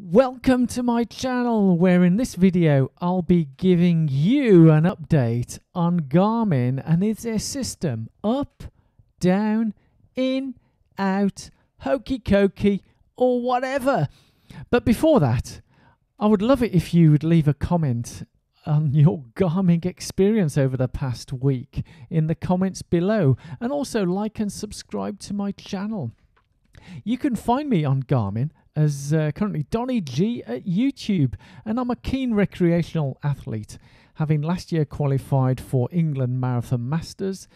Welcome to my channel, where in this video I'll be giving you an update on Garmin and its system. Up, down, in, out, hokey cokey, or whatever. But before that, I would love it if you would leave a comment on your Garmin experience over the past week in the comments below, and also like and subscribe to my channel. You can find me on Garmin as currently Donny G at YouTube, and I'm a keen recreational athlete, having last year qualified for England Marathon Masters,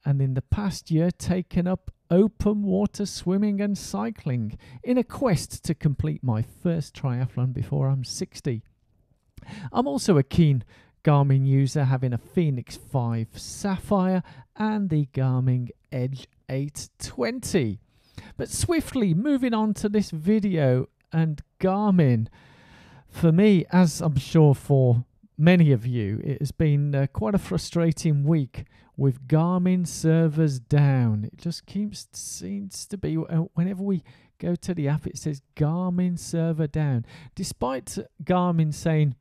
and in the past year taken up open water swimming and cycling in a quest to complete my first triathlon before I'm 60. I'm also a keen Garmin user, having a Fenix 5 Sapphire and the Garmin Edge 820. But swiftly moving on to this video and Garmin. For me, as I'm sure for many of you, it has been quite a frustrating week with Garmin servers down. It just seems to be, whenever we go to the app, it says Garmin server down. Despite Garmin saying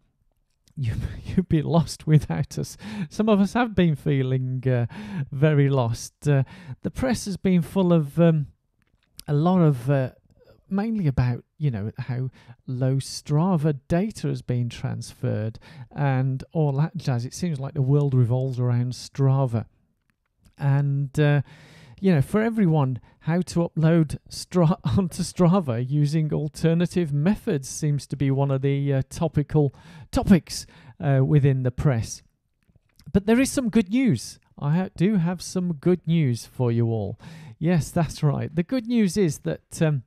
you'd be lost without us. Some of us have been feeling very lost. The press has been full of a lot of mainly about how low Strava data has been transferred and all that jazz. It seems like the world revolves around Strava, and for everyone, how to upload onto Strava using alternative methods seems to be one of the topical topics within the press. But there is some good news. I do have some good news for you all. Yes, that's right. The good news is that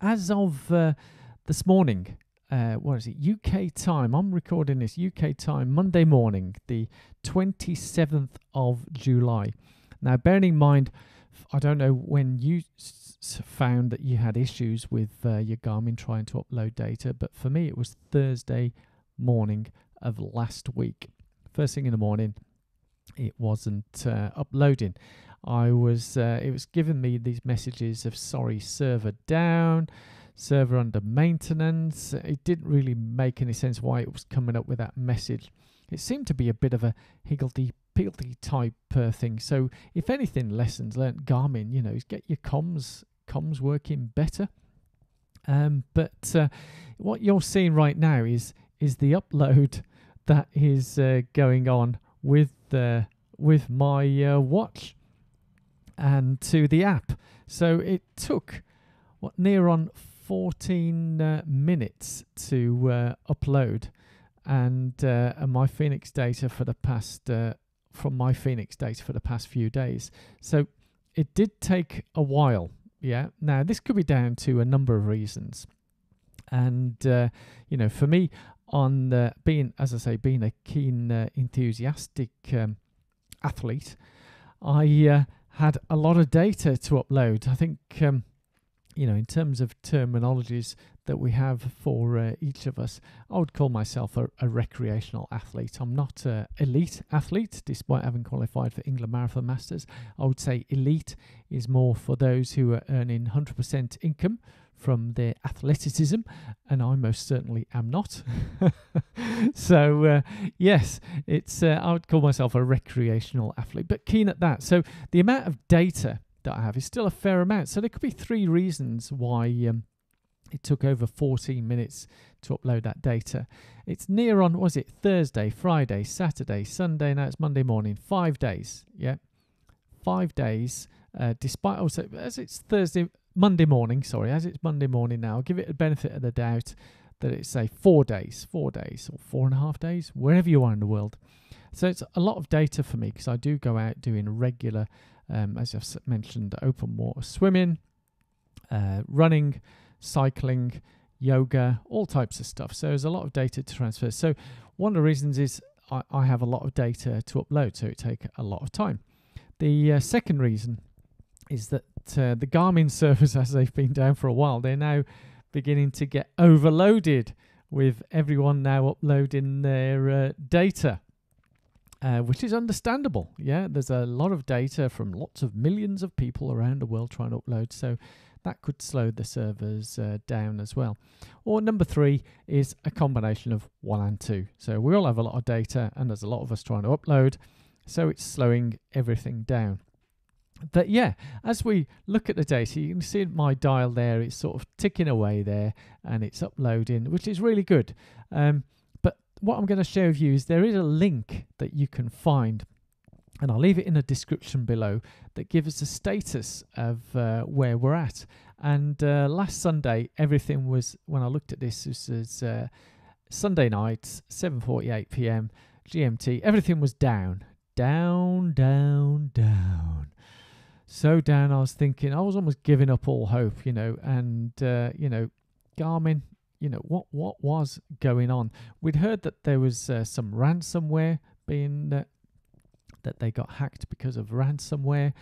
as of this morning, UK time, I'm recording this UK time, Monday morning, the 27th of July. Now, bearing in mind, I don't know when you found that you had issues with your Garmin trying to upload data, but for me, it was Thursday morning of last week. First thing in the morning, it wasn't uploading. It was giving me these messages of sorry, server down, server under maintenance. It didn't really make any sense why it was coming up with that message. It seemed to be a bit of a higgledy-piggledy type thing. So if anything, lessons learnt Garmin, is get your comms working better. But what you're seeing right now is the upload that is going on with my watch and to the app. So it took near on 14 minutes to upload, and my Fenix data for the past from my Fenix data for the past few days. So it did take a while. Yeah. Now this could be down to a number of reasons, and for me, on being a keen enthusiastic athlete, I had a lot of data to upload. I think in terms of terminologies that we have for each of us, I would call myself a recreational athlete. I'm not an elite athlete, despite having qualified for England Marathon Masters. I would say elite is more for those who are earning 100% income from their athleticism, and I most certainly am not. So yes, it's I would call myself a recreational athlete, but keen at that. So the amount of data that I have is still a fair amount. So there could be three reasons why it took over 14 minutes to upload that data. It's near on, was it Thursday, Friday, Saturday, Sunday, now it's Monday morning, 5 days. Yeah, 5 days, despite also, as it's Monday morning now, I'll give it a benefit of the doubt that it's, say, 4 days or 4.5 days, wherever you are in the world. So it's a lot of data for me, because I do go out doing regular, as I've mentioned, open water swimming, running, cycling, yoga, all types of stuff. So there's a lot of data to transfer. So one of the reasons is I have a lot of data to upload, so it takes a lot of time. The second reason is that the Garmin servers, as they've been down for a while, they're now beginning to get overloaded with everyone now uploading their data, which is understandable. Yeah, there's a lot of data from lots of millions of people around the world trying to upload, so that could slow the servers down as well. Or number 3 is a combination of 1 and 2. So we all have a lot of data and there's a lot of us trying to upload, so it's slowing everything down. But yeah, as we look at the data, you can see my dial there, it's sort of ticking away there and it's uploading, which is really good. But what I'm going to show you is there is a link that you can find, and I'll leave it in the description below, that gives us a status of where we're at. And last Sunday, everything was, when I looked at this was Sunday night, 7:48 p.m. GMT, everything was down. Down, down, down. So down, I was thinking, I was almost giving up all hope, you know, and, you know, Garmin, you know, what was going on? We'd heard that there was some ransomware being, that they got hacked because of ransomware,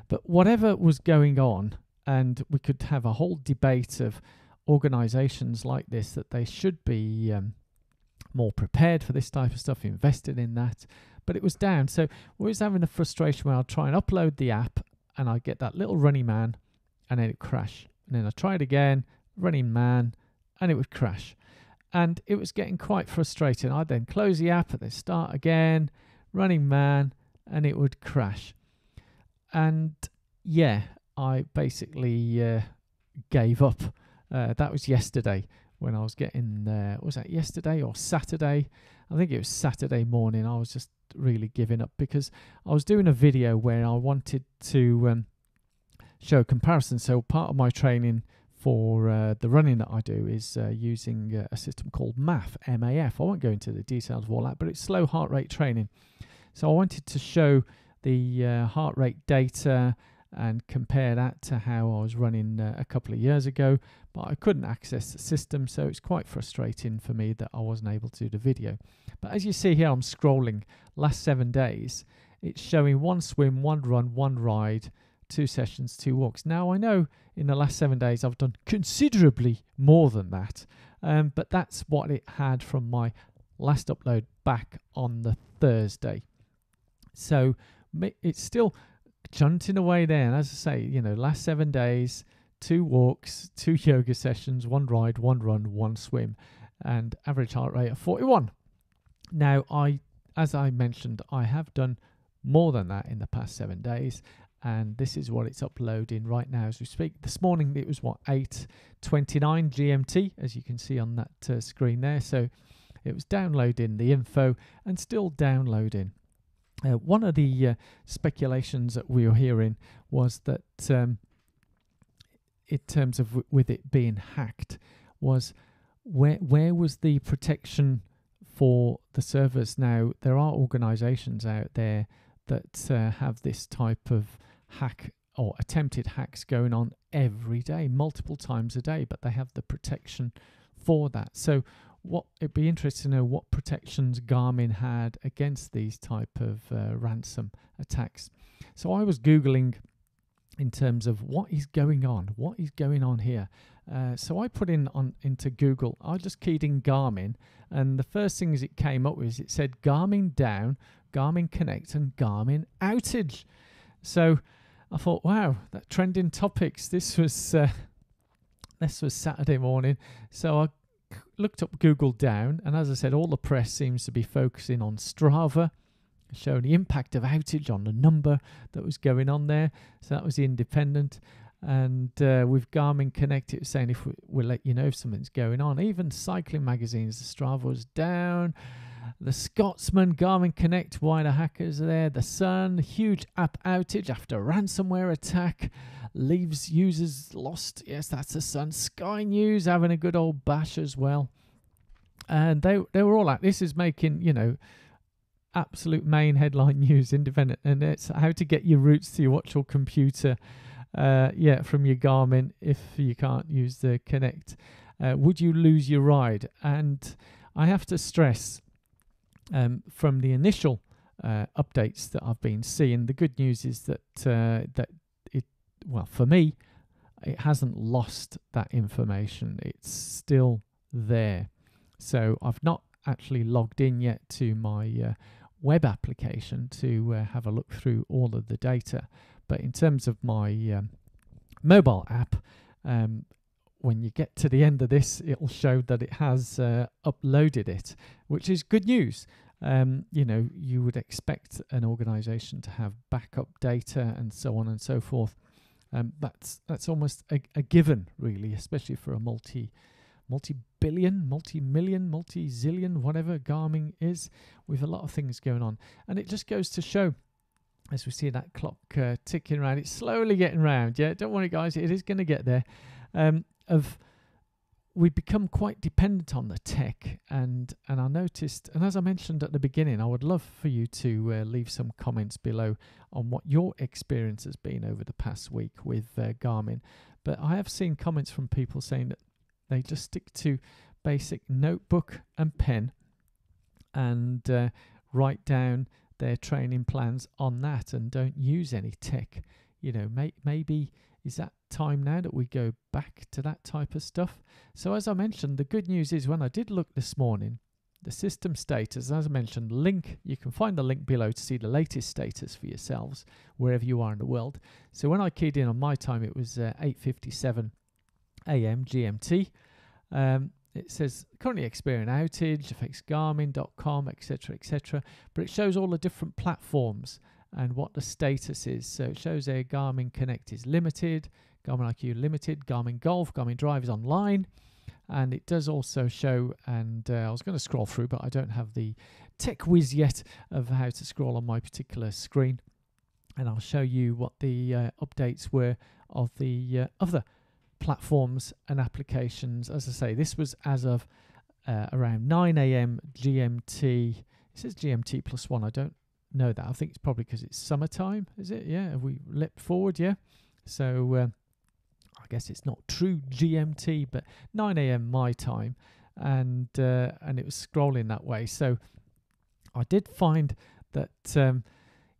but whatever was going on, and we could have a whole debate of organizations like this, that they should be more prepared for this type of stuff, invested in that, but it was down. So we was having a frustration where I'd try and upload the app, and I'd get that little running man, and then it'd crash. And then I tried again, running man, and it would crash. And it was getting quite frustrating. I'd then close the app, and then start again, running man, and it would crash. And yeah, I basically gave up. That was yesterday when I was getting, was that yesterday or Saturday? I think it was Saturday morning. I was just really giving up because I was doing a video where I wanted to show comparison. So part of my training for the running that I do is using a system called MAF, M-A-F. I won't go into the details of all that, but it's slow heart rate training. So I wanted to show the heart rate data and compare that to how I was running a couple of years ago, but I couldn't access the system, so it's quite frustrating for me that I wasn't able to do the video. But as you see here, I'm scrolling last 7 days. It's showing 1 swim, 1 run, 1 ride, 2 sessions, 2 walks. Now I know in the last 7 days I've done considerably more than that, but that's what it had from my last upload back on the Thursday. So it's still chunting away there. And as I say, you know, last 7 days, 2 walks, 2 yoga sessions, 1 ride, 1 run, 1 swim, and average heart rate of 41. Now, as I mentioned, I have done more than that in the past 7 days, and this is what it's uploading right now as we speak. This morning it was 8:29 GMT, as you can see on that screen there. So it was downloading the info and still downloading. One of the speculations that we were hearing was that in terms of with it being hacked, was where was the protection for the servers? Now, there are organizations out there that have this type of hack or attempted hacks going on every day, multiple times a day, but they have the protection for that. So it'd be interesting to know what protections Garmin had against these type of ransom attacks. So I was Googling in terms of what is going on here. So I put into Google, I just keyed in Garmin, and the first things it came up with, it said Garmin down, Garmin Connect, and Garmin outage. So I thought, wow, that trending topics. This was Saturday morning. So I looked up Google down, and as I said, all the press seems to be focusing on Strava, showing the impact of outage on the number that was going on there. So that was the Independent. And with Garmin Connect, it was saying we'll let you know if something's going on. Even cycling magazines, the Strava was down. The Scotsman, Garmin Connect, why the hackers are there. The Sun, huge app outage after ransomware attack. Leaves users lost. Yes, that's the Sun. Sky News having a good old bash as well. And they were all at this is making, you know, absolute main headline news, Independent. And it's how to get your routes to your actual computer, from your Garmin if you can't use the Connect. Would you lose your ride? And I have to stress, from the initial updates that I've been seeing, the good news is that well, for me, it hasn't lost that information. It's still there. So I've not actually logged in yet to my web application to have a look through all of the data. But in terms of my mobile app, when you get to the end of this, it'll show that it has uploaded it, which is good news. You would expect an organization to have backup data and so on and so forth. That's almost a given, really, especially for a multi-billion, multi-million, multi-zillion, whatever Garmin is, with a lot of things going on. And it just goes to show, as we see that clock ticking around, it's slowly getting round. Yeah, don't worry, guys, it is going to get there. We've become quite dependent on the tech, and I noticed, and as I mentioned at the beginning, I would love for you to leave some comments below on what your experience has been over the past week with Garmin. But I have seen comments from people saying that they just stick to basic notebook and pen and write down their training plans on that and don't use any tech. Maybe is that time now that we go back to that type of stuff? So as I mentioned, the good news is when I did look this morning, the system status, as I mentioned, you can find the link below to see the latest status for yourselves wherever you are in the world. So when I keyed in on my time, it was 8:57 a.m. GMT. It says currently experiencing outage, affects Garmin.com, etc., but it shows all the different platforms and what the status is. So it shows there Garmin Connect is limited, Garmin IQ limited, Garmin Golf, Garmin Drive is online, and it does also show, and I was going to scroll through, but I don't have the tech whiz yet of how to scroll on my particular screen, and I'll show you what the updates were of the other platforms and applications. As I say, this was as of around 9 a.m. GMT. It says GMT +1. I don't know that. I think it's probably because it's summertime. Is it? Yeah. Have we leapt forward? Yeah. So I guess it's not true GMT, but 9 a.m. my time, and it was scrolling that way. So I did find that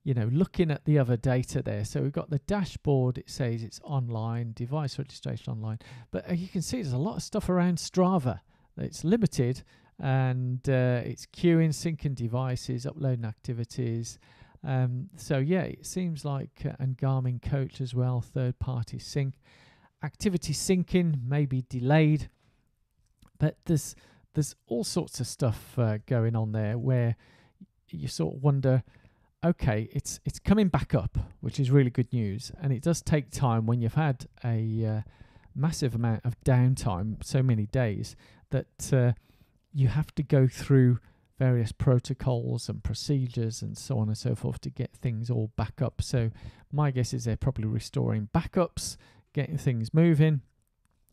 looking at the other data there, so we've got the dashboard, it says it's online, device registration online, but you can see there's a lot of stuff around Strava. It's limited, and it's queuing, syncing devices, uploading activities. So yeah, it seems like, and Garmin Coach as well, third-party sync. Activity syncing may be delayed, but there's all sorts of stuff going on there where you sort of wonder, okay, it's coming back up, which is really good news. And it does take time when you've had a massive amount of downtime, so many days, that you have to go through various protocols and procedures and so on and so forth to get things all back up. So my guess is they're probably restoring backups, getting things moving,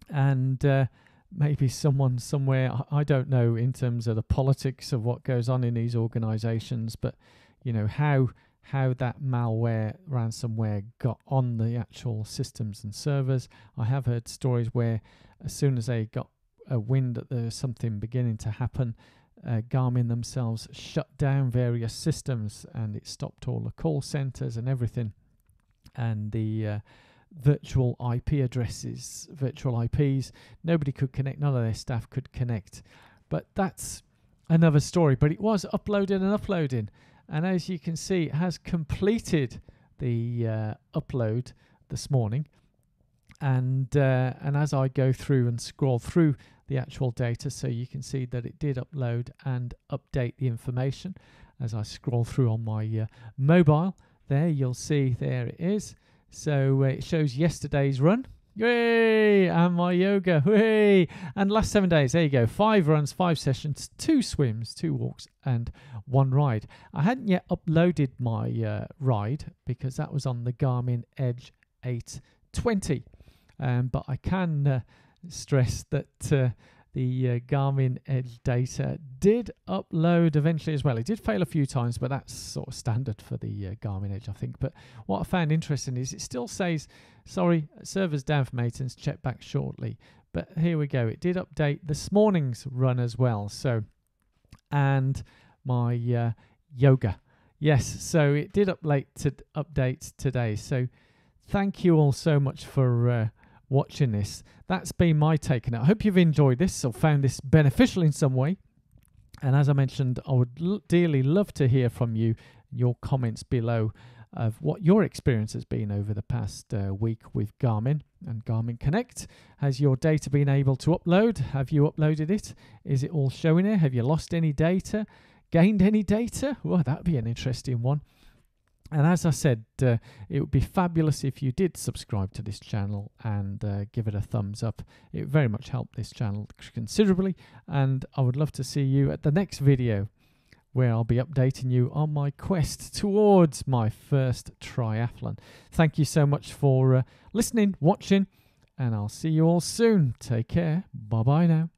and maybe someone somewhere, I don't know in terms of the politics of what goes on in these organizations, but how that malware, ransomware got on the actual systems and servers. I have heard stories where as soon as they got a wind that there's something beginning to happen, Garmin themselves shut down various systems, and it stopped all the call centers and everything, and the virtual IP addresses, virtual IPs, nobody could connect, none of their staff could connect. But that's another story. But it was uploading and uploading, and as you can see, it has completed the upload this morning. And as I go through and scroll through the actual data, so you can see that it did upload and update the information. As I scroll through on my mobile, there you'll see there it is. So it shows yesterday's run, yay, and my yoga, yay, and last 7 days, there you go, 5 runs, 5 sessions, 2 swims, 2 walks, and 1 ride. I hadn't yet uploaded my ride because that was on the Garmin Edge 820, but I can stress that the Garmin Edge data did upload eventually as well. It did fail a few times, but that's sort of standard for the Garmin Edge, I think. But what I found interesting is it still says, sorry, server's down for maintenance, check back shortly. But here we go. It did update this morning's run as well. So, and my yoga. Yes, so it did update today. So thank you all so much for watching this. That's been my take on it. I hope you've enjoyed this or found this beneficial in some way. And as I mentioned, I would dearly love to hear from you, your comments below of what your experience has been over the past week with Garmin and Garmin Connect. Has your data been able to upload? Have you uploaded it? Is it all showing here? Have you lost any data? Gained any data? Well, that'd be an interesting one. And as I said, it would be fabulous if you did subscribe to this channel and give it a thumbs up. It would very much help this channel considerably, and I would love to see you at the next video, where I'll be updating you on my quest towards my first triathlon. Thank you so much for listening, watching, and I'll see you all soon. Take care. Bye-bye now.